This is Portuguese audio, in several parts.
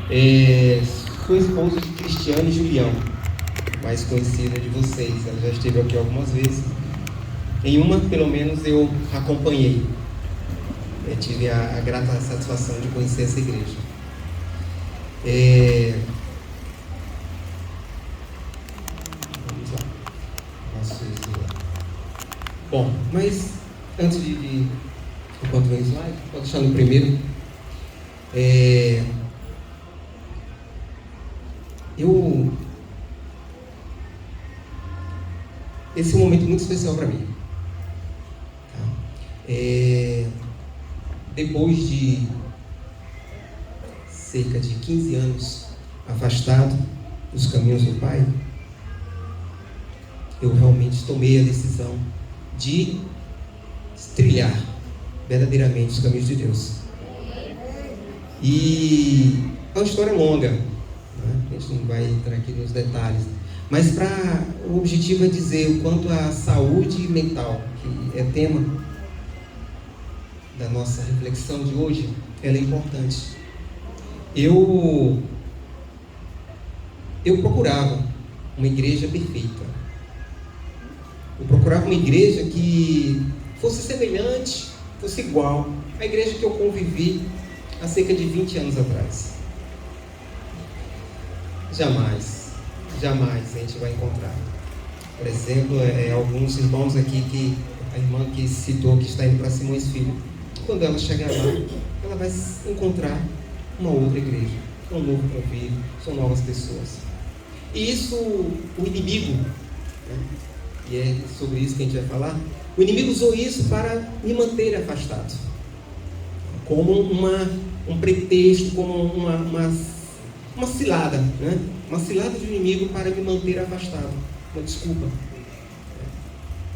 Sou esposa de Cristiane Julião, mais conhecida de vocês. Ela já esteve aqui algumas vezes. Em uma, pelo menos, eu acompanhei. Eu tive a grata satisfação de conhecer essa igreja. Vamos lá. Passo isso lá. Bom, mas antes enquanto vem o slide, pode deixar no primeiro. Esse é um momento muito especial para mim. Tá? Depois de cerca de 15 anos afastado dos caminhos do Pai, eu realmente tomei a decisão de trilhar verdadeiramente os caminhos de Deus. E é uma história longa, né? A gente não vai entrar aqui nos detalhes, mas o objetivo é dizer o quanto a saúde mental, que é tema da nossa reflexão de hoje, ela é importante. Eu procurava uma igreja perfeita. Eu procurava uma igreja que fosse semelhante, fosse igual à igreja que eu convivi há cerca de 20 anos atrás. Jamais a gente vai encontrar. Por exemplo, alguns irmãos aqui, que a irmã que citou que está indo para Simões Filho, quando ela chegar lá, ela vai encontrar uma outra igreja, um novo convívio, são novas pessoas. E isso, o inimigo, né? E é sobre isso que a gente vai falar. O inimigo usou isso para me manter afastado, como um pretexto, como uma cilada, né? Uma cilada do inimigo para me manter afastado, uma desculpa.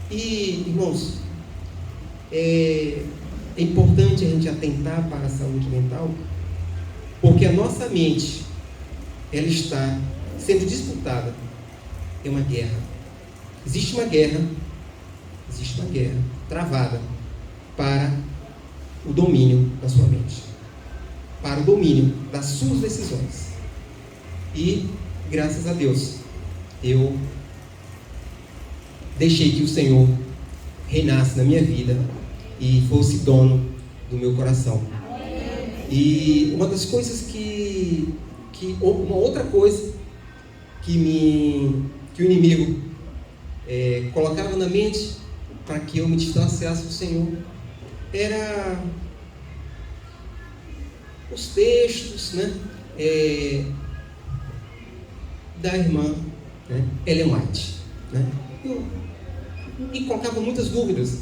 E, irmãos, é importante a gente atentar para a saúde mental, porque a nossa mente, ela está sendo disputada. É uma guerra. Existe uma guerra travada para o domínio da sua mente, para o domínio das suas decisões. E, graças a Deus, eu deixei que o Senhor reinasse na minha vida e fosse dono do meu coração. E uma das coisas uma outra coisa que o inimigo colocava na mente para que eu me distanciasse do Senhor era os textos, né, da irmã, né, Ellen White, né? Eu me colocava muitas dúvidas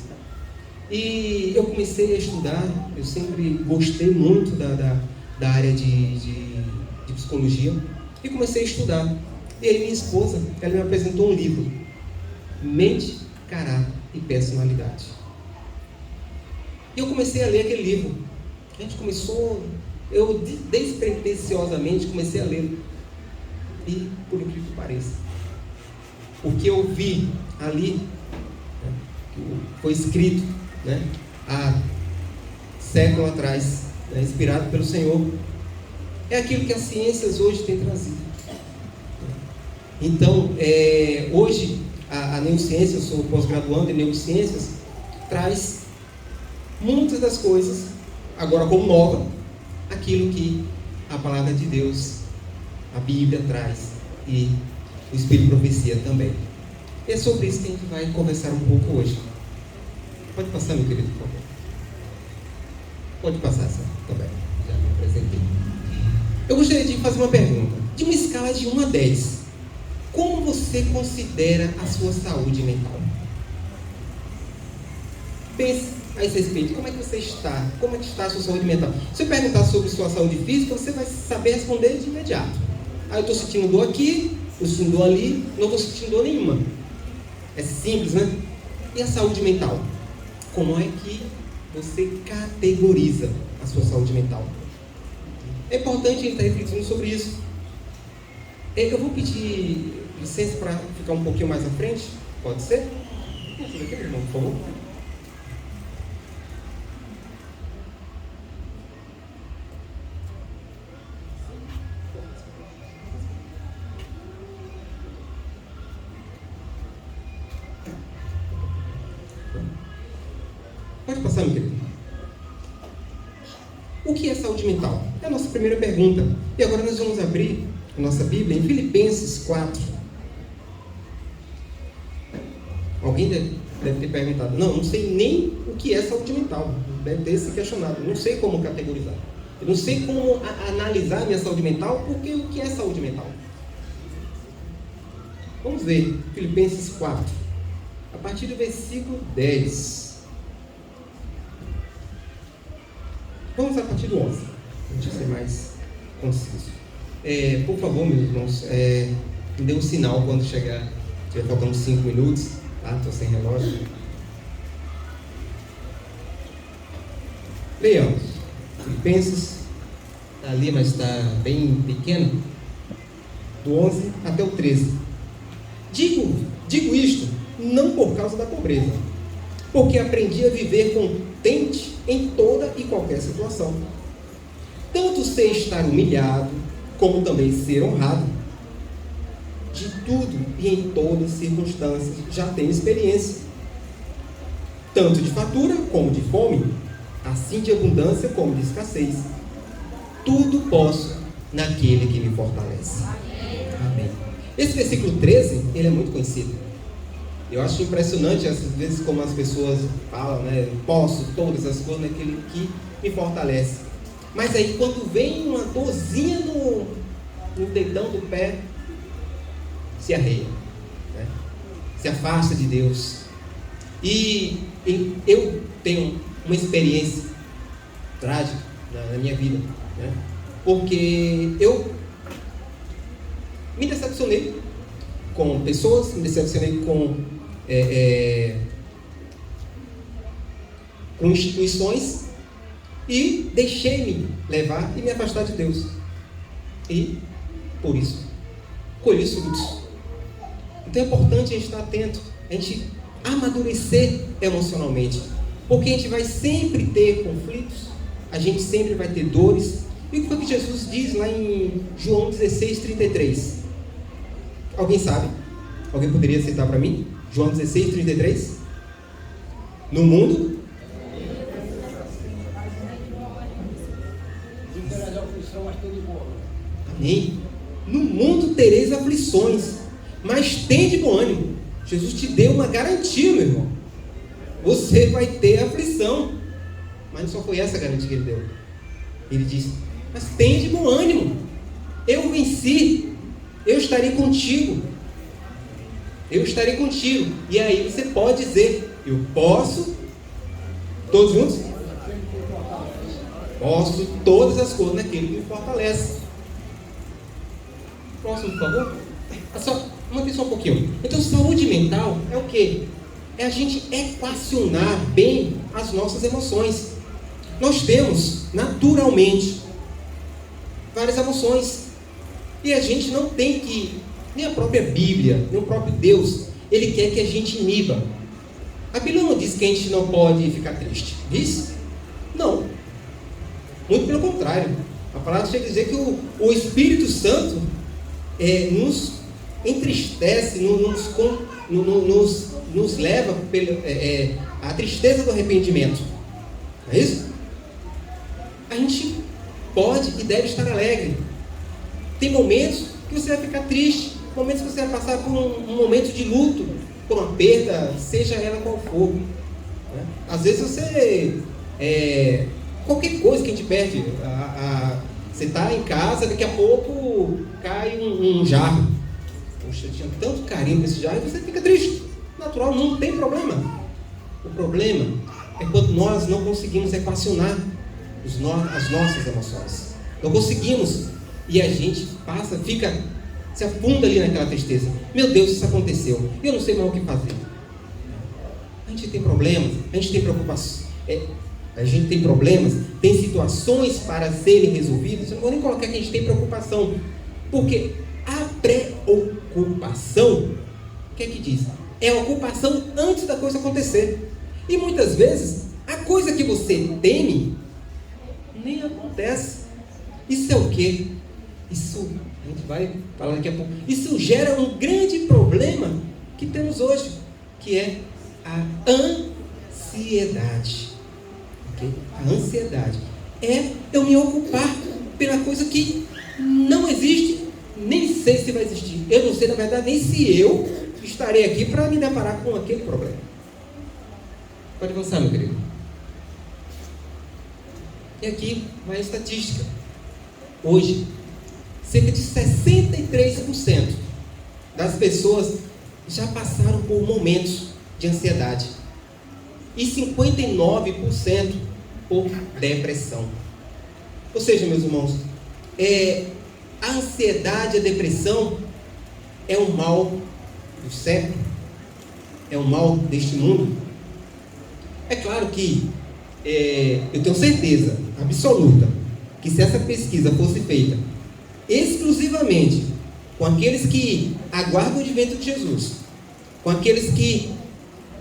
e eu comecei a estudar. Eu sempre gostei muito da área de psicologia e comecei a estudar. E aí minha esposa, ela me apresentou um livro, Mente, Caráter e Personalidade. E eu comecei a ler aquele livro. A gente começou, eu despretensiosamente comecei a ler. E, por incrível que pareça, o que eu vi ali, né, que foi escrito, né, há séculos atrás, né, inspirado pelo Senhor, é aquilo que as ciências hoje têm trazido. Então, hoje, a neurociência, eu sou pós-graduando em neurociências, traz muitas das coisas, agora como nova, aquilo que a palavra de Deus, a Bíblia traz, e o Espírito Profecia também. E é sobre isso que a gente vai conversar um pouco hoje. Pode passar, meu querido, por favor. Pode passar essa também, já me apresentei. Eu gostaria de fazer uma pergunta. De uma escala de 1 a 10, como você considera a sua saúde mental? Pense a esse respeito. Como é que você está? Como é que está a sua saúde mental? Se eu perguntar sobre sua saúde física, você vai saber responder de imediato. Eu estou sentindo dor aqui, estou sentindo dor ali, não estou sentindo dor nenhuma. É simples, né? E a saúde mental? Como é que você categoriza a sua saúde mental? É importante a gente estar refletindo sobre isso. Eu vou pedir licença para ficar um pouquinho mais à frente. Pode ser? Aqui, irmão, por favor. Pode passar, meu querido. O que é saúde mental? É a nossa primeira pergunta. E agora nós vamos abrir a nossa Bíblia em Filipenses 4. Alguém deve ter perguntado, não sei nem o que é saúde mental. Deve ter se questionado, não sei como categorizar. Eu não sei como analisar a minha saúde mental, porque o que é saúde mental? Vamos ver, Filipenses 4, a partir do versículo 10. Vamos a partir do 11, para a gente ser mais conciso. Por favor, meus irmãos, me dê um sinal quando chegar, estiver faltando 5 minutos, tá? Estou sem relógio. Leamos, Filipenses, está ali, mas está bem pequeno, do 11 até o 13. Digo isto não por causa da pobreza, porque aprendi a viver contente em toda e qualquer situação. Tanto sei estar humilhado, como também ser honrado. De tudo e em todas as circunstâncias já tenho experiência, tanto de fartura como de fome, assim de abundância como de escassez. Tudo posso naquele que me fortalece. Amém. Esse versículo 13, ele é muito conhecido. Eu acho impressionante, às vezes, como as pessoas falam, né? Posso todas as coisas naquele que me fortalece. Mas aí, quando vem uma dorzinha no dedão do pé, se arreia, né? Se afasta de Deus. E eu tenho uma experiência trágica na minha vida, né? Porque eu me decepcionei com pessoas, me decepcionei com instituições e deixei-me levar e me afastar de Deus. E, por isso, colhi os frutos. Então é importante a gente estar atento, a gente amadurecer emocionalmente, porque a gente vai sempre ter conflitos, a gente sempre vai ter dores. E o que foi que Jesus diz lá em João 16:33? Alguém sabe? Alguém poderia citar para mim? João 16:33? No mundo? Amém. No mundo tereis aflições, mas tende bom ânimo. Jesus te deu uma garantia, meu irmão. Você vai ter aflição. Mas não só foi essa a garantia que ele deu. Ele disse, mas tende bom ânimo. Eu venci. Eu estarei contigo. Eu estarei contigo. E aí você pode dizer, eu posso, todos juntos? Posso todas as coisas naquele que me fortalece. Próximo, por favor. Mantém só um pouquinho. Então, saúde mental é o quê? É a gente equacionar bem as nossas emoções. Nós temos, naturalmente, várias emoções. E a gente não tem que, nem a própria Bíblia, nem o próprio Deus, Ele quer que a gente iniba. A Bíblia não diz que a gente não pode ficar triste. Diz? Não. Muito pelo contrário. A palavra chega a dizer que o Espírito Santo nos entristece, nos leva à tristeza do arrependimento. Não é isso? A gente pode e deve estar alegre. Tem momentos que você vai ficar triste, momentos que você vai passar por um momento de luto, por uma perda, seja ela qual for. Né? Às vezes você... qualquer coisa que a gente perde. Você está em casa, daqui a pouco cai um jarro. Poxa, eu tinha tanto carinho com esse jarro e você fica triste. Natural, não tem problema. O problema é quando nós não conseguimos equacionar as nossas emoções. Não conseguimos. E a gente se afunda ali naquela tristeza. Meu Deus, isso aconteceu. Eu não sei mais o que fazer. A gente tem problemas, a gente tem preocupações. A gente tem problemas, tem situações para serem resolvidas. Eu não vou nem colocar que a gente tem preocupação. Porque a preocupação, o que é que diz? É a ocupação antes da coisa acontecer. E muitas vezes, a coisa que você teme, nem acontece. Isso é o quê? Isso, a gente vai falar daqui a pouco. Isso gera um grande problema que temos hoje, que é a ansiedade. Okay? A ansiedade é eu me ocupar pela coisa que não existe, nem sei se vai existir. Eu não sei, na verdade, nem se eu estarei aqui para me deparar com aquele problema. Pode avançar, meu querido. E aqui vai a estatística. Hoje, cerca de 63% das pessoas já passaram por momentos de ansiedade. E 59% por depressão. Ou seja, meus irmãos, a ansiedade, a depressão é um mal do século, é um mal deste mundo. É claro que eu tenho certeza absoluta que se essa pesquisa fosse feita exclusivamente com aqueles que aguardam o advento de Jesus, com aqueles que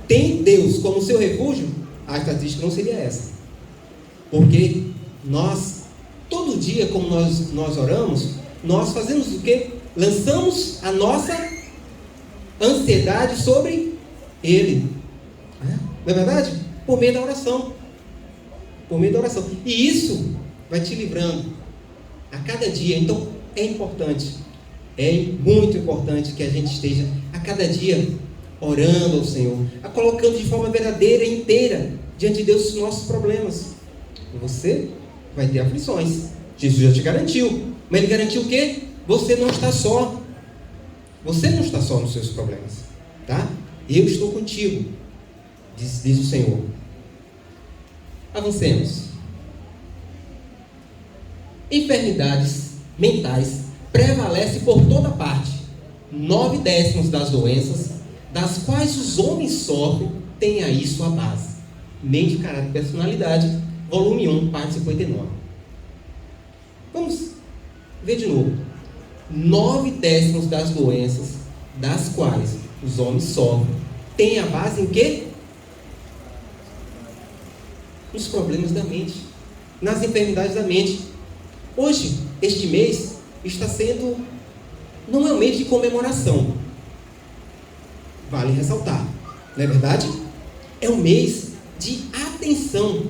têm Deus como seu refúgio, a estatística não seria essa. Porque nós, todo dia, como nós oramos, nós fazemos o quê? Lançamos a nossa ansiedade sobre Ele. Não é verdade? Por meio da oração. Por meio da oração. E isso vai te livrando a cada dia. Então, é importante, é muito importante que a gente esteja a cada dia orando ao Senhor, colocando de forma verdadeira e inteira diante de Deus os nossos problemas. E você vai ter aflições. Jesus já te garantiu. Mas Ele garantiu o quê? Você não está só. Você não está só nos seus problemas. Tá? Eu estou contigo, diz o Senhor. Avancemos. Enfermidades mentais prevalecem por toda parte. 9/10 das doenças das quais os homens sofrem têm aí sua base. Mente, caráter e personalidade, volume 1, parte 59. Vamos ver de novo. 9/10 das doenças das quais os homens sofrem têm a base em quê? Nos problemas da mente, nas enfermidades da mente. Hoje, este mês está sendo, não é um mês de comemoração, vale ressaltar, não é verdade? É um mês de atenção.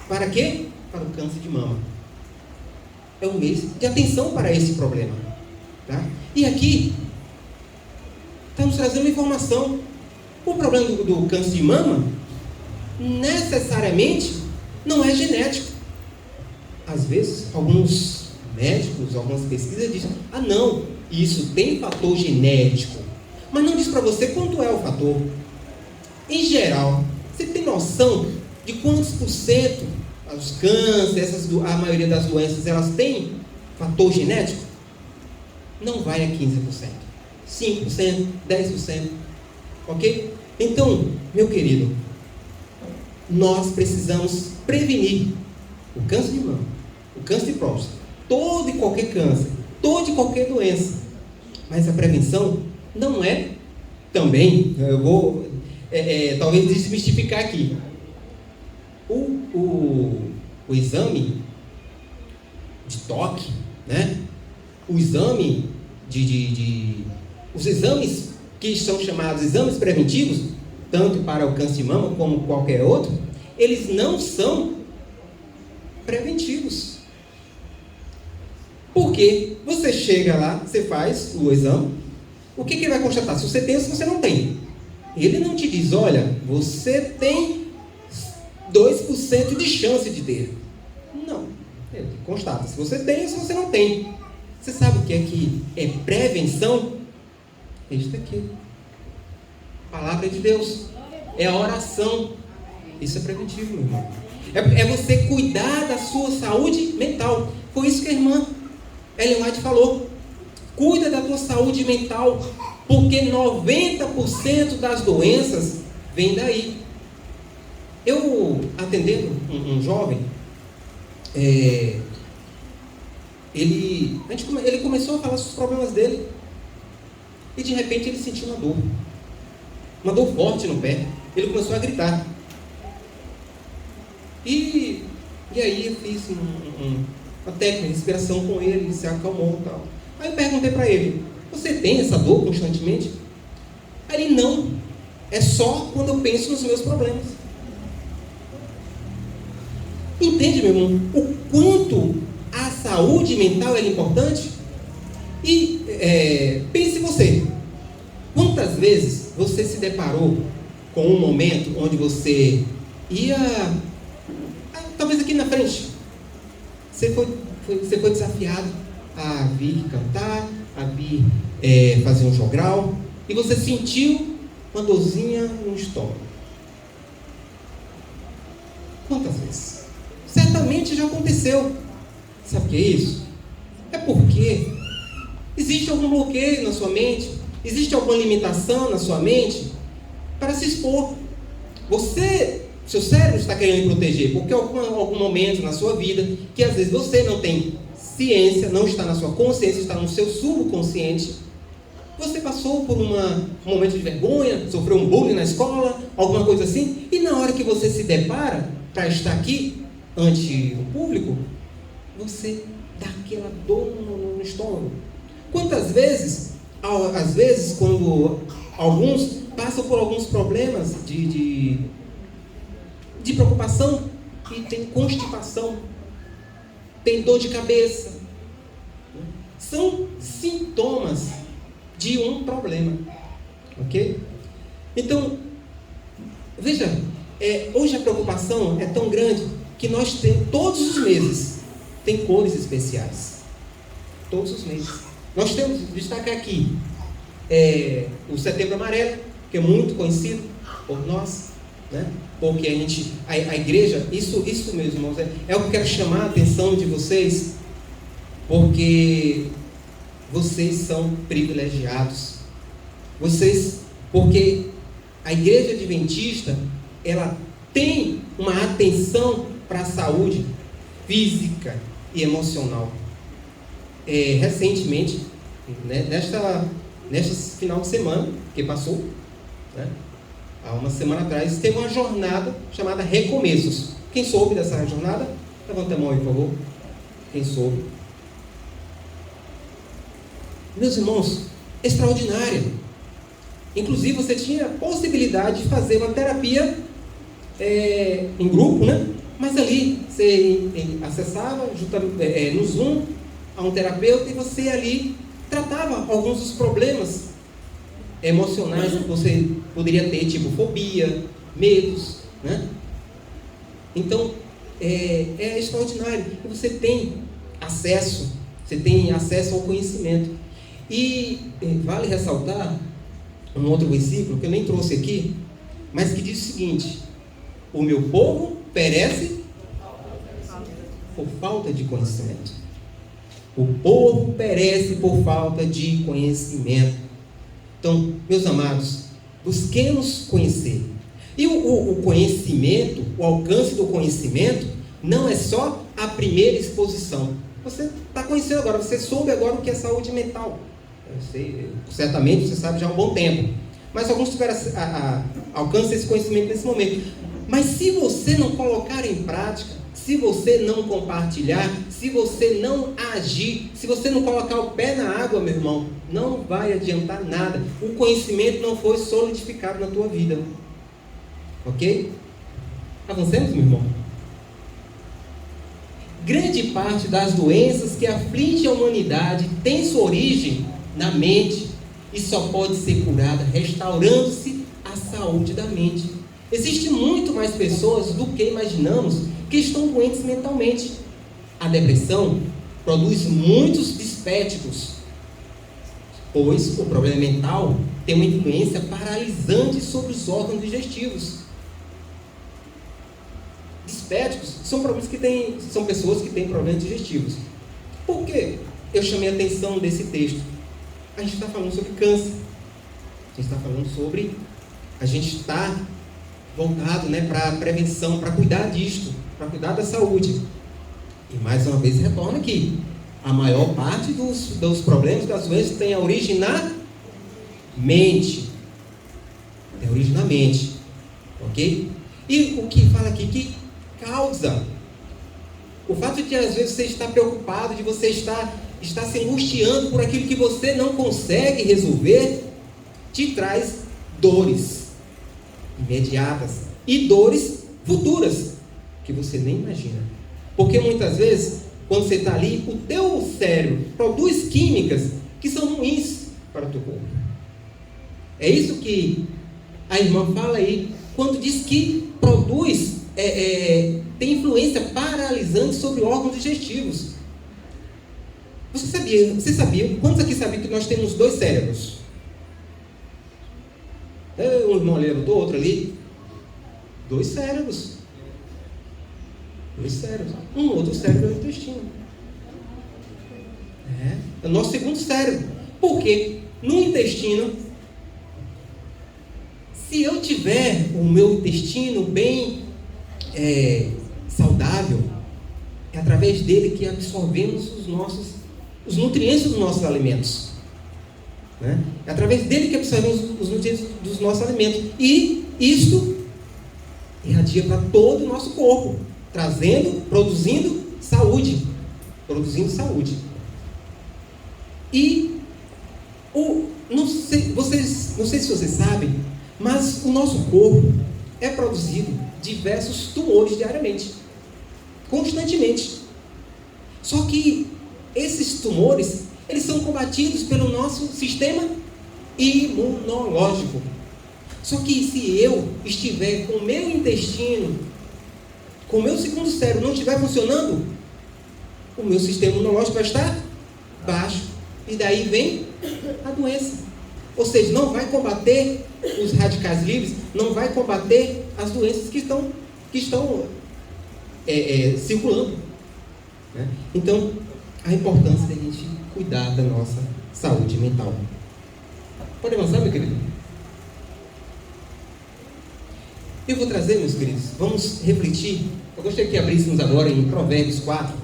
Para quê? Para o câncer de mama. É um mês de atenção para esse problema, tá? E aqui estamos trazendo uma informação. O problema do câncer de mama necessariamente não é genético. Às vezes, alguns médicos, algumas pesquisas dizem: ah, não, isso tem fator genético, mas não diz para você quanto é o fator. Em geral, você tem noção de quantos por cento os cânceres, a maioria das doenças, elas têm fator genético? Não vai a 15%, 5%, 10%, ok? Então, meu querido, nós precisamos prevenir o câncer de mama, o câncer de próstata, todo e qualquer câncer, toda e qualquer doença. Mas a prevenção não é também, eu vou talvez desmistificar aqui. O exame de toque, né? O exame os exames que são chamados exames preventivos, tanto para o câncer de mama como qualquer outro, eles não são preventivos. Porque você chega lá, você faz o exame, o que ele vai constatar? Se você tem ou se você não tem. Ele não te diz: olha, você tem 2% de chance de ter. Não. Ele constata se você tem ou se você não tem. Você sabe o que é prevenção? É isso aqui. A palavra de Deus. É a oração. Isso é preventivo, meu irmão. É você cuidar da sua saúde mental. Foi isso que a irmã Ellen White falou. Cuida da tua saúde mental, porque 90% das doenças vêm daí. Eu, atendendo um jovem, ele começou a falar sobre os problemas dele, e de repente ele sentiu uma dor forte no pé. Ele começou a gritar. E aí eu fiz uma técnica de respiração com ele, ele se acalmou e tal. Aí eu perguntei para ele: você tem essa dor constantemente? Aí ele: não, é só quando eu penso nos meus problemas. Entende, meu irmão, o quanto a saúde mental é importante? E pense você, quantas vezes você se deparou com um momento onde você ia, talvez aqui na frente, você foi desafiado a vir cantar, a vir fazer um jogral, e você sentiu uma dorzinha no estômago. Quantas vezes? Certamente já aconteceu. Sabe o que é isso? É porque existe algum bloqueio na sua mente, existe alguma limitação na sua mente para se expor. Seu cérebro está querendo proteger, porque algum momento na sua vida, que às vezes você não tem ciência, não está na sua consciência, está no seu subconsciente, você passou por um momento de vergonha, sofreu um bullying na escola, alguma coisa assim, e na hora que você se depara para estar aqui ante o público, você dá aquela dor no estômago. Quantas vezes, às vezes, quando alguns passam por alguns problemas de preocupação, e tem constipação, tem dor de cabeça, são sintomas de um problema, ok? Então, veja, hoje a preocupação é tão grande que nós temos, todos os meses, tem cores especiais. Todos os meses. Nós temos, destacar aqui, o Setembro Amarelo, que é muito conhecido por nós, né? Porque a igreja, isso mesmo, irmãos, é o que eu quero chamar a atenção de vocês, porque vocês são privilegiados. Porque a igreja adventista, ela tem uma atenção para a saúde física e emocional. Recentemente, né, nesta final de semana que passou, né, há uma semana atrás, teve uma jornada chamada Recomeços. Quem soube dessa jornada? Levanta a mão aí, por favor. Quem soube? Meus irmãos, extraordinária. Inclusive, você tinha a possibilidade de fazer uma terapia em grupo, né? Mas ali, você acessava no Zoom a um terapeuta, e você ali tratava alguns dos problemas emocionais que você poderia ter, tipo fobia, medos, né? Então, é extraordinário. Você tem acesso ao conhecimento. E vale ressaltar um outro versículo que eu nem trouxe aqui, mas que diz o seguinte: o meu povo perece por falta de conhecimento. O povo perece por falta de conhecimento. Então, meus amados, busquemos conhecer. E o conhecimento, o alcance do conhecimento, não é só a primeira exposição. Você está conhecendo agora, você soube agora o que é saúde mental. Certamente você sabe já há um bom tempo. Mas alguns tiveram alcance esse conhecimento nesse momento. Mas se você não colocar em prática, se você não compartilhar, se você não agir, se você não colocar o pé na água, meu irmão, não vai adiantar nada. O conhecimento não foi solidificado na tua vida. Ok? Avancemos, meu irmão? Grande parte das doenças que afligem a humanidade tem sua origem na mente e só pode ser curada restaurando-se a saúde da mente. Existem muito mais pessoas do que imaginamos que estão doentes mentalmente. A depressão produz muitos dispépticos, pois o problema mental tem uma influência paralisante sobre os órgãos digestivos. Dispépticos são pessoas que têm problemas digestivos. Por que eu chamei a atenção desse texto? A gente está falando sobre câncer. A gente está voltado, né, para a prevenção, para cuidar disto, para cuidar da saúde. E mais uma vez retorna aqui. A maior parte dos problemas, das doenças, tem a origem na mente. Tem origem na mente. Ok? E o que fala aqui que causa? O fato de que às vezes você está preocupado, de você estar se angustiando por aquilo que você não consegue resolver, te traz dores imediatas e dores futuras que você nem imagina. Porque muitas vezes, quando você está ali, o teu cérebro produz químicas que são ruins para o teu corpo. É isso que a irmã fala aí, quando diz que produz, tem influência paralisante sobre órgãos digestivos. Você sabia? Quantos aqui sabiam que nós temos 2 cérebros? Um irmão ali levantou, outro ali. 2 cérebros. 2 cérebros. Um outro cérebro é o intestino. É o nosso segundo cérebro. Por quê? No intestino, se eu tiver o meu intestino bem saudável, é através dele que absorvemos os nutrientes dos nossos alimentos. Né? É através dele que absorvemos os nutrientes dos nossos alimentos. E isto irradia para todo o nosso corpo, produzindo saúde. Produzindo saúde. E não sei se vocês sabem, mas o nosso corpo é produzido diversos tumores diariamente, constantemente. Só que esses tumores, eles são combatidos pelo nosso sistema imunológico. Só que se eu estiver com o meu intestino, com o meu segundo cérebro não estiver funcionando, o meu sistema imunológico vai estar baixo. E daí vem a doença. Ou seja, não vai combater os radicais livres, não vai combater as doenças que estão circulando. Né? Então, a importância da gente cuidar da nossa saúde mental. Pode avançar, meu querido? Eu vou trazer, meus queridos, vamos refletir. Eu gostaria que abríssemos agora em Provérbios 4.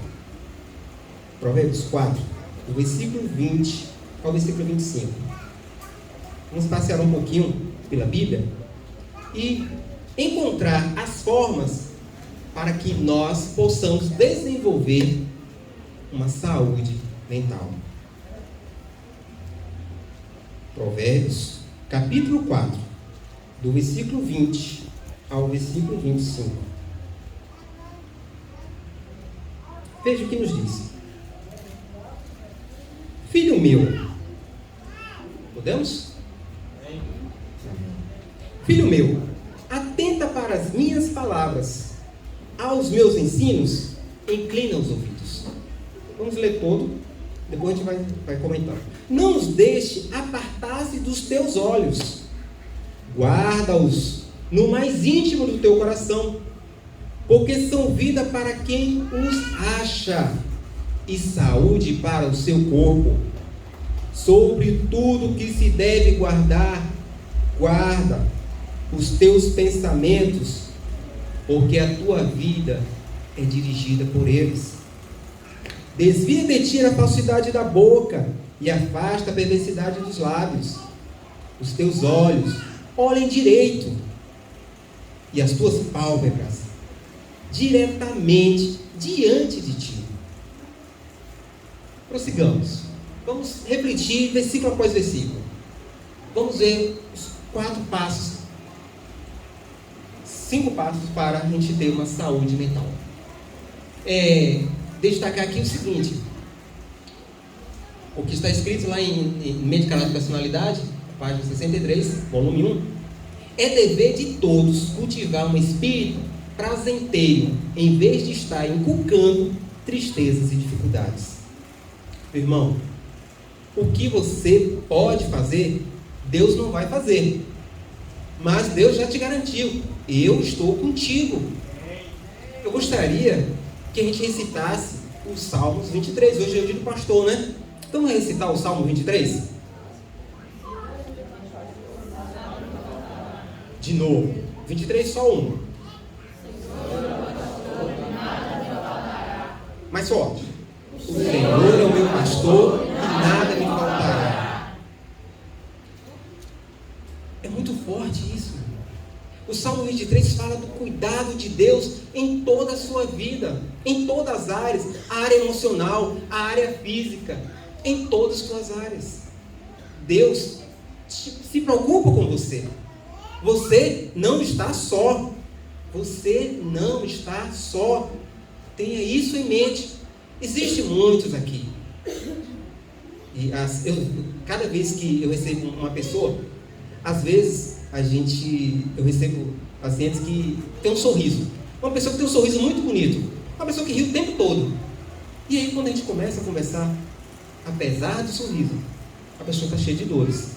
Provérbios 4, do versículo 20 ao versículo 25. Vamos passear um pouquinho pela Bíblia e encontrar as formas para que nós possamos desenvolver uma saúde mental. Provérbios, capítulo 4, do versículo 20 ao versículo 25. Veja o que nos diz. Filho meu, podemos? Filho meu, atenta para as minhas palavras, aos meus ensinos, inclina os ouvidos. Vamos ler todo, depois a gente vai comentar. Não os deixe apartar-se dos teus olhos, guarda-os no mais íntimo do teu coração, porque são vida para quem os acha, e saúde para o seu corpo. Sobre tudo que se deve guardar, guarda os teus pensamentos, porque a tua vida é dirigida por eles. Desvia de ti a falsidade da boca e afasta a perversidade dos lábios. Os teus olhos olhem direito e as tuas pálpebras diretamente diante de ti. Prossigamos. Vamos refletir versículo após versículo. Vamos ver os 4 passos, 5 passos para a gente ter uma saúde mental. Destacar aqui o seguinte: o que está escrito lá em Mente, Caráter e Personalidade, página 63, volume 1, é dever de todos cultivar um espírito prazenteiro, em vez de estar inculcando tristezas e dificuldades. Meu irmão, o que você pode fazer, Deus não vai fazer, mas Deus já te garantiu: eu estou contigo. Eu gostaria que a gente recitasse os Salmos 23. Hoje é o dia do pastor, né? Vamos recitar o Salmo 23? De novo. 23, só um. Mais forte. O Senhor é o meu pastor e nada me faltará. É muito forte isso. O Salmo 23 fala do cuidado de Deus em toda a sua vida, em todas as áreas, a área emocional, a área física, em todas as suas áreas. Deus se preocupa com você. Você não está só. Você não está só. Tenha isso em mente. Existem muitos aqui. E cada vez que eu recebo uma pessoa, às vezes eu recebo pacientes que têm um sorriso. Uma pessoa que tem um sorriso muito bonito. Uma pessoa que ri o tempo todo. E aí quando a gente começa a conversar, apesar do sorriso, a pessoa está cheia de dores.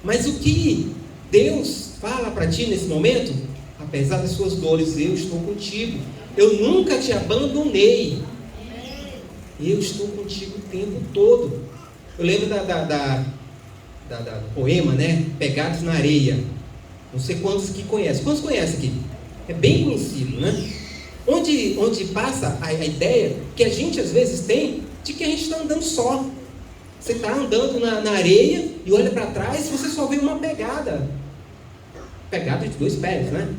Mas o que Deus fala para ti nesse momento? Apesar das suas dores, eu estou contigo. Eu nunca te abandonei. Eu estou contigo o tempo todo. Eu lembro da poema, né? Pegados na Areia. Não sei quantos que conhecem. Quantos conhecem aqui? É bem conhecido, né? Onde passa a ideia que a gente às vezes tem de que a gente está andando só. Você está andando na areia e olha para trás e você só vê uma pegada. Pegada de 2 pés, né?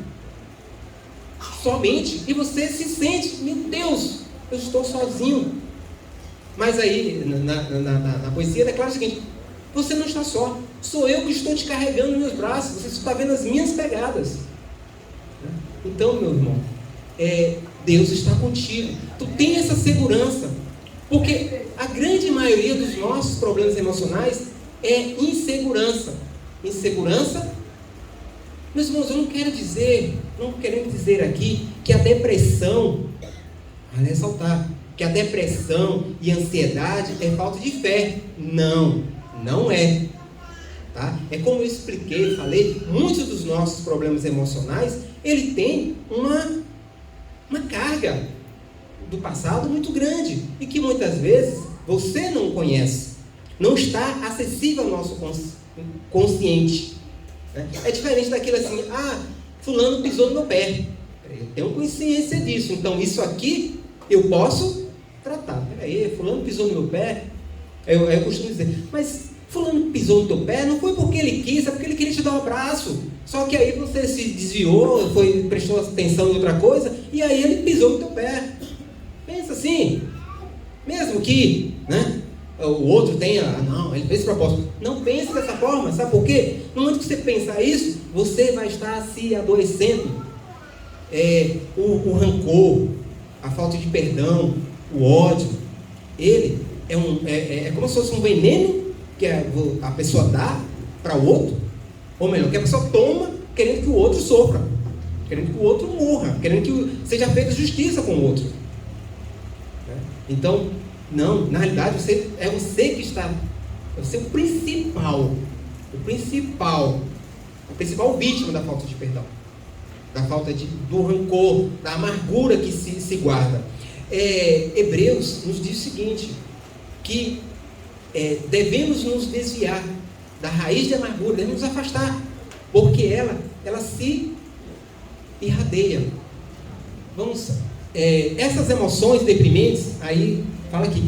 Somente. E você se sente, meu Deus, eu estou sozinho. Mas aí, na poesia, declara o seguinte: você não está só. Sou eu que estou te carregando nos meus braços. Você está vendo as minhas pegadas. Então, meu irmão, Deus está contigo. Tu tem essa segurança. Porque a grande maioria dos nossos problemas emocionais é insegurança. Insegurança. Meus irmãos, eu não quero dizer aqui que a depressão, vale ressaltar, que a depressão e a ansiedade é falta de fé. Não, não é. Tá? É como eu expliquei, falei, muitos dos nossos problemas emocionais, ele tem uma carga do passado muito grande e que muitas vezes você não conhece, não está acessível ao nosso consciente. Né? É diferente daquilo assim: fulano pisou no meu pé, eu tenho consciência disso, então isso aqui eu posso tratar. Peraí, fulano pisou no meu pé. Eu costumo dizer: mas fulano pisou no teu pé não foi porque ele quis, é porque ele queria te dar um abraço. Só que aí você se desviou, prestou atenção em outra coisa, e aí ele pisou no teu pé. Pensa assim, mesmo que, né, o outro tenha, não, ele fez de propósito. Não pense dessa forma, sabe por quê? No momento que você pensar isso, você vai estar se adoecendo. O rancor, a falta de perdão, o ódio, ele é como se fosse um veneno que a pessoa dá para o outro, ou melhor, que a pessoa toma querendo que o outro sofra, querendo que o outro morra, querendo que seja feita justiça com o outro. Então, não, na realidade você que está, você é o principal vítima da falta de perdão, da falta do rancor, da amargura que se guarda. Hebreus nos diz o seguinte, que devemos nos desviar da raiz de amargura, devemos nos afastar, porque ela se irradeia. Essas emoções deprimentes, aí fala aqui,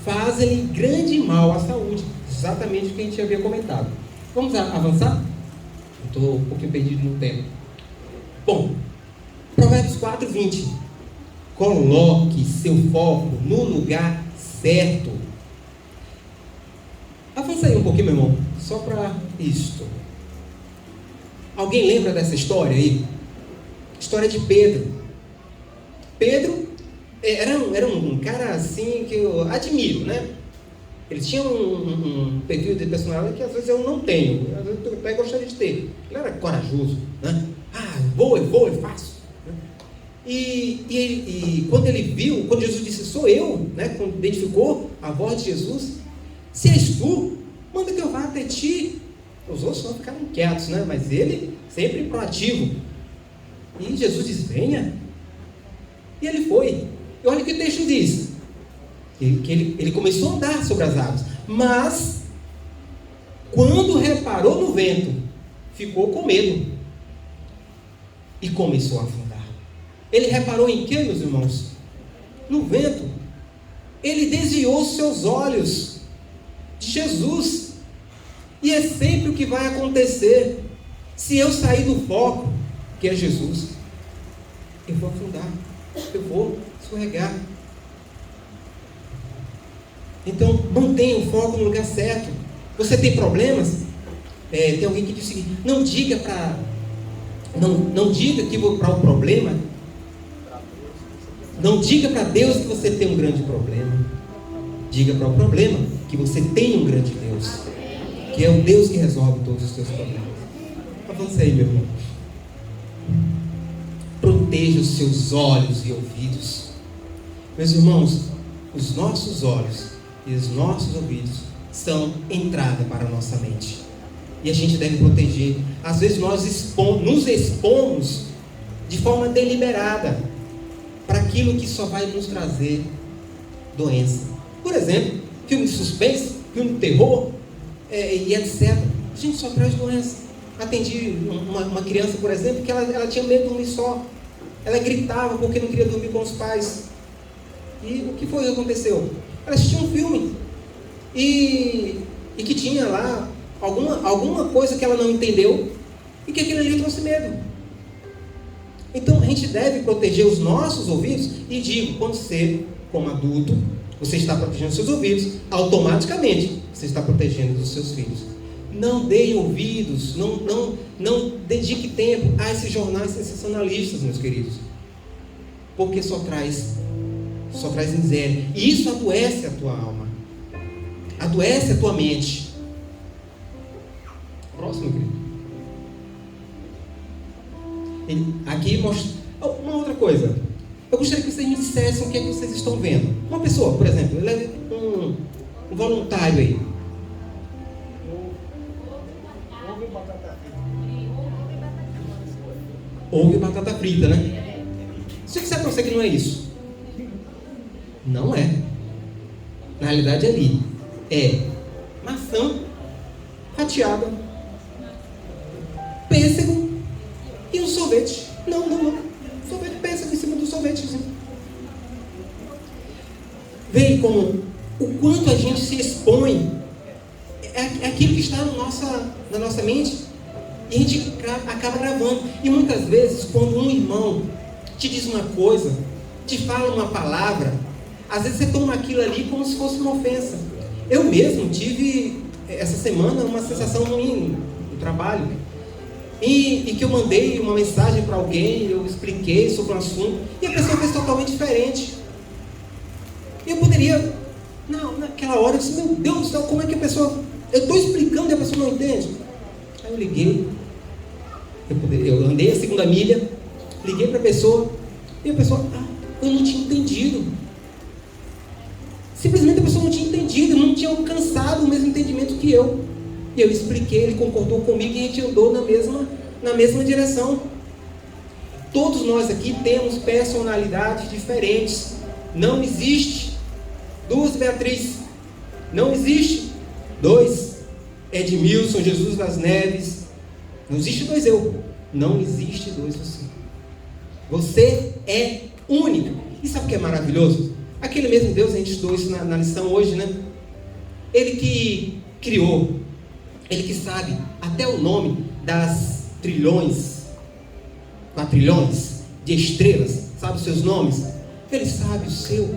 fazem grande mal à saúde, exatamente o que a gente havia comentado. Vamos avançar? Estou um pouquinho perdido no tempo. Bom, Provérbios 4:20. Coloque seu foco no lugar certo. Avança aí um pouquinho, meu irmão, só para isto. Alguém lembra dessa história aí? História de Pedro. Pedro era um cara assim que eu admiro, né? Ele tinha um perfil de personalidade que às vezes eu não tenho, às vezes eu até gostaria de ter. Ele era corajoso, né? Vou, eu faço. E quando ele viu, quando Jesus disse, sou eu, né? Quando identificou a voz de Jesus, se és tu, manda que eu vá até ti. Os outros só ficaram quietos, né? Mas ele sempre proativo. E Jesus diz, venha. E ele foi. E olha o que o texto diz. Que ele começou a andar sobre as águas. Mas, quando reparou no vento, ficou com medo. E começou a afundar. Ele reparou em quê, meus irmãos? No vento. Ele desviou seus olhos de Jesus. E é sempre o que vai acontecer. Se eu sair do foco, que é Jesus, eu vou afundar. Eu vou escorregar. Então, mantenha o foco no lugar certo. Você tem problemas? Tem alguém que diz o seguinte, não diga que para o problema, Não diga para Deus que você tem um grande problema. Diga para o problema que você tem um grande Deus, que é o Deus que resolve todos os seus problemas. Avança aí, meu irmão. Proteja os seus olhos e ouvidos. Meus irmãos, os nossos olhos e os nossos ouvidos são entrada para a nossa mente. E a gente deve proteger. Às vezes nós nos expomos de forma deliberada para aquilo que só vai nos trazer doença. Por exemplo, filme de suspense, filme de terror, e etc. A gente só traz doença. Atendi uma criança, por exemplo, que ela tinha medo de dormir só. Ela gritava porque não queria dormir com os pais. E o que foi que aconteceu? Ela assistiu um filme e que tinha lá alguma coisa que ela não entendeu e que aquilo ali trouxe medo. Então a gente deve proteger os nossos ouvidos. E digo, quando você, como adulto, você está protegendo os seus ouvidos, automaticamente você está protegendo os seus filhos. Não dê ouvidos, não dedique tempo a esses jornais sensacionalistas, meus queridos, porque só traz miséria. E isso adoece a tua alma, adoece a tua mente. Próximo, querido. Aqui mostra uma outra coisa. Eu gostaria que vocês me dissessem o que é que vocês estão vendo. Uma pessoa, por exemplo, leve um voluntário aí. Ovo e batata frita, né? Se você disser que não é isso, não é. Na realidade ali é maçã fatiada, pêssego e um sorvete. Não. Sorvete, pêssego em cima do sorvete. Veja como o quanto a gente se expõe. É aquilo que está na nossa mente. E a gente acaba gravando. E muitas vezes, quando um irmão te diz uma coisa, te fala uma palavra, às vezes você toma aquilo ali como se fosse uma ofensa. Eu mesmo tive, essa semana, uma sensação ruim no trabalho. E que eu mandei uma mensagem para alguém, eu expliquei sobre um assunto, e a pessoa fez totalmente diferente. E eu poderia, naquela hora, eu disse, meu Deus do céu, como é que a pessoa... Eu estou explicando e a pessoa não entende. Aí eu liguei, eu andei a segunda milha, liguei para a pessoa, e a pessoa, eu não tinha entendido. Simplesmente a pessoa não tinha entendido, não tinha alcançado o mesmo entendimento que eu. E eu expliquei, ele concordou comigo e a gente andou na mesma direção. Todos nós aqui temos personalidades diferentes. Não existe duas Beatriz. Não existe dois Edmilson, Jesus das Neves. Não existe dois eu. Não existe dois você. Você é único. E sabe o que é maravilhoso? Aquele mesmo Deus, a gente estudou isso na lição hoje, né? Ele que criou, Ele que sabe até o nome das quatrilhões de estrelas, sabe os seus nomes? Ele sabe o seu.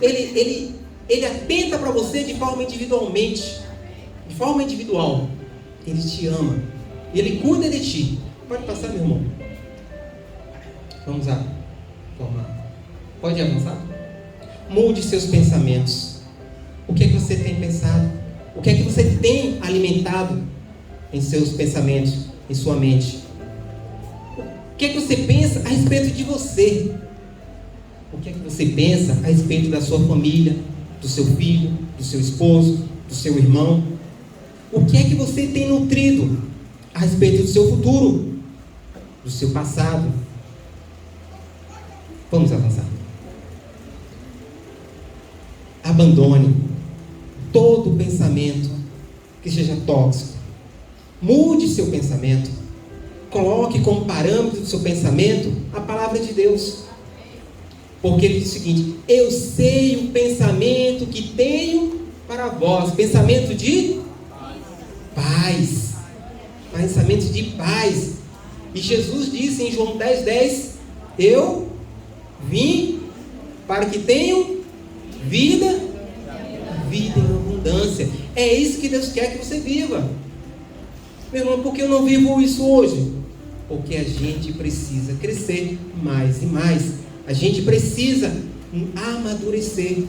Ele atenta para você de forma individualmente, de forma individual. Ele te ama, Ele cuida de ti. Pode passar, meu irmão. Vamos lá. Pode avançar? Mude seus pensamentos. O que é que você tem pensado? O que é que você tem alimentado em seus pensamentos, em sua mente? O que é que você pensa a respeito de você? O que é que você pensa a respeito da sua família, do seu filho, do seu esposo, do seu irmão? O que é que você tem nutrido a respeito do seu futuro, do seu passado? Vamos avançar. Abandone todo pensamento que seja tóxico. Mude seu pensamento. Coloque como parâmetro do seu pensamento a palavra de Deus. Porque ele diz o seguinte: eu sei o pensamento que tenho para vós. Pensamento de paz. Pensamento de paz. E Jesus disse em João 10:10: eu vim para que tenham vida em abundância. É isso que Deus quer que você viva. Meu irmão, por que eu não vivo isso hoje? Porque a gente precisa crescer mais e mais. A gente precisa amadurecer.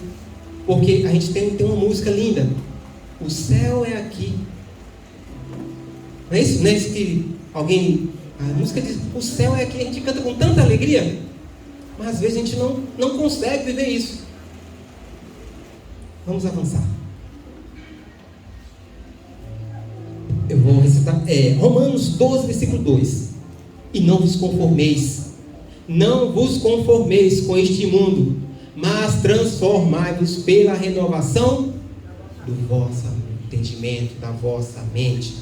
Porque a gente tem uma música linda. O céu é aqui. Não é isso? Não é isso que alguém... A música diz, o céu é aqui. A gente canta com tanta alegria. Mas às vezes a gente não consegue viver isso. Vamos avançar. Eu vou recitar Romanos 12, versículo 2. E não vos conformeis com este mundo, mas transformai-vos pela renovação do vosso entendimento, da vossa mente.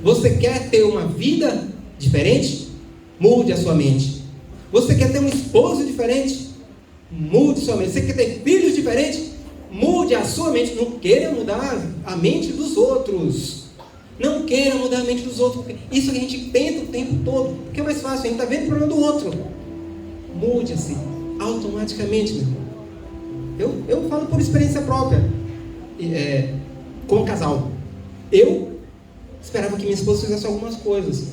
Você quer ter uma vida diferente? Mude a sua mente. Você quer ter um esposo diferente? Mude sua mente. Você quer ter filhos diferentes? Mude a sua mente. Não queira mudar a mente dos outros. Não queira mudar a mente dos outros. Isso que a gente tenta o tempo todo. Porque é mais fácil. A gente está vendo o problema do outro. Mude-se automaticamente, meu irmão. Eu falo por experiência própria. Como casal. Eu esperava que minha esposa fizesse algumas coisas.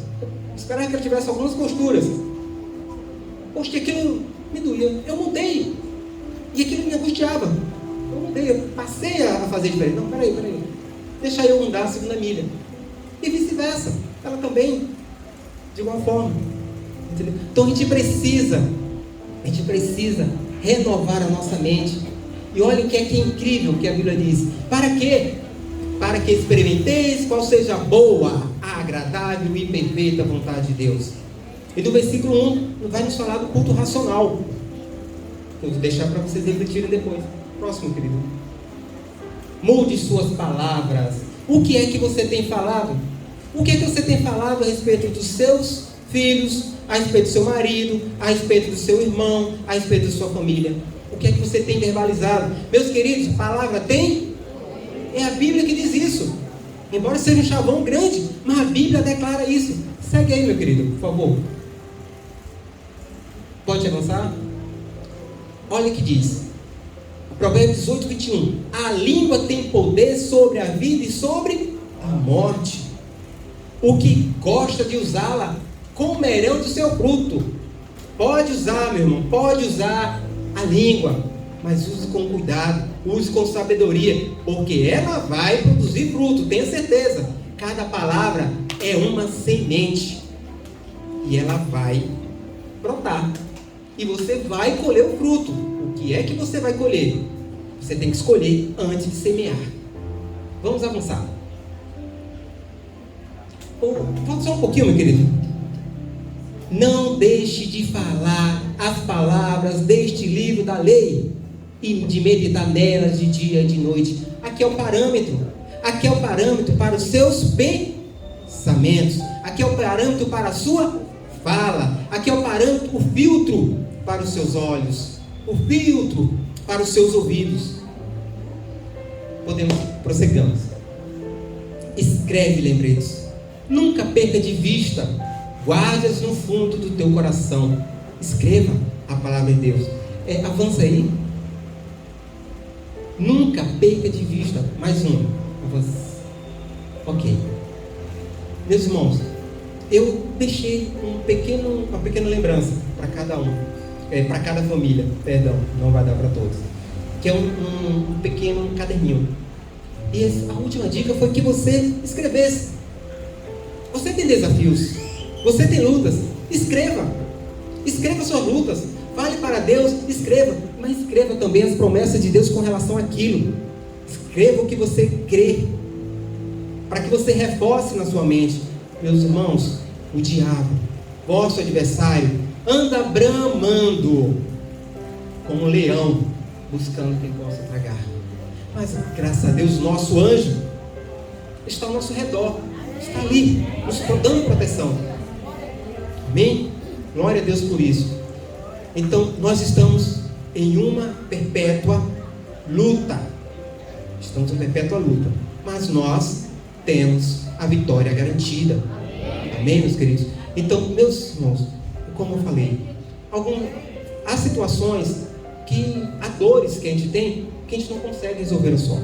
Esperava que ela tivesse algumas costuras. Poxa, aquilo me doía. Eu mudei. E aquilo me angustiava. Eu mudei. Eu passei a fazer diferente. Não, peraí. Deixa eu andar a segunda milha. E vice-versa. Ela também, de igual forma. Entendeu? Então a gente precisa renovar a nossa mente. E olha o que é incrível que a Bíblia diz. Para quê? Para que experimenteis qual seja a boa, a agradável e perfeita vontade de Deus. E do versículo 1 vai nos falar do culto racional. Eu vou deixar para vocês refletirem depois. Próximo, querido. Mude suas palavras. O que é que você tem falado? O que é que você tem falado a respeito dos seus filhos, a respeito do seu marido, a respeito do seu irmão, a respeito da sua família? O que é que você tem verbalizado? Meus queridos, palavra tem? É a Bíblia que diz isso. Embora seja um chavão grande, mas a Bíblia declara isso. Segue aí, meu querido, por favor. Pode avançar? Olha o que diz. Provérbios 18, 21. A língua tem poder sobre a vida e sobre a morte. O que gosta de usá-la, comerão do seu fruto. Pode usar, meu irmão, pode usar a língua, mas use com cuidado, use com sabedoria, porque ela vai produzir fruto, tenha certeza. Cada palavra é uma semente e ela vai brotar e você vai colher o fruto. O que é que você vai colher? Você tem que escolher antes de semear. Vamos avançar. Volta só um pouquinho, meu querido. Não deixe de falar as palavras deste livro da lei e de meditar nelas de dia e de noite. Aqui é o parâmetro. Aqui é o parâmetro para os seus pensamentos. Aqui é o parâmetro para a sua fala. Aqui é o parâmetro, o filtro para os seus olhos. O filtro para os seus ouvidos. Prosseguimos. Escreve lembretes. Nunca perca de vista. Guarde-as no fundo do teu coração. Escreva a palavra de Deus. Avança aí. Nunca perca de vista. Mais um. Avança. Ok. Meus irmãos, eu deixei uma pequena lembrança para cada um. Para cada família. Perdão, não vai dar para todos. Que é um pequeno caderninho. E a última dica foi que você escrevesse. Você tem desafios. Você tem lutas. Escreva. Escreva suas lutas. Fale para Deus. Escreva. Mas escreva também as promessas de Deus com relação àquilo. Escreva o que você crê. Para que você reforce na sua mente. Meus irmãos, o diabo, vosso adversário, anda bramando como um leão, buscando quem possa tragar. Mas graças a Deus, nosso anjo está ao nosso redor. Está ali, nos dando proteção. Amém? Glória a Deus por isso. Então, nós estamos em uma perpétua luta. Estamos em perpétua luta. Mas nós temos a vitória garantida. Amém, meus queridos? Então, meus irmãos, como eu falei, há situações há dores que a gente tem, que a gente não consegue resolver só.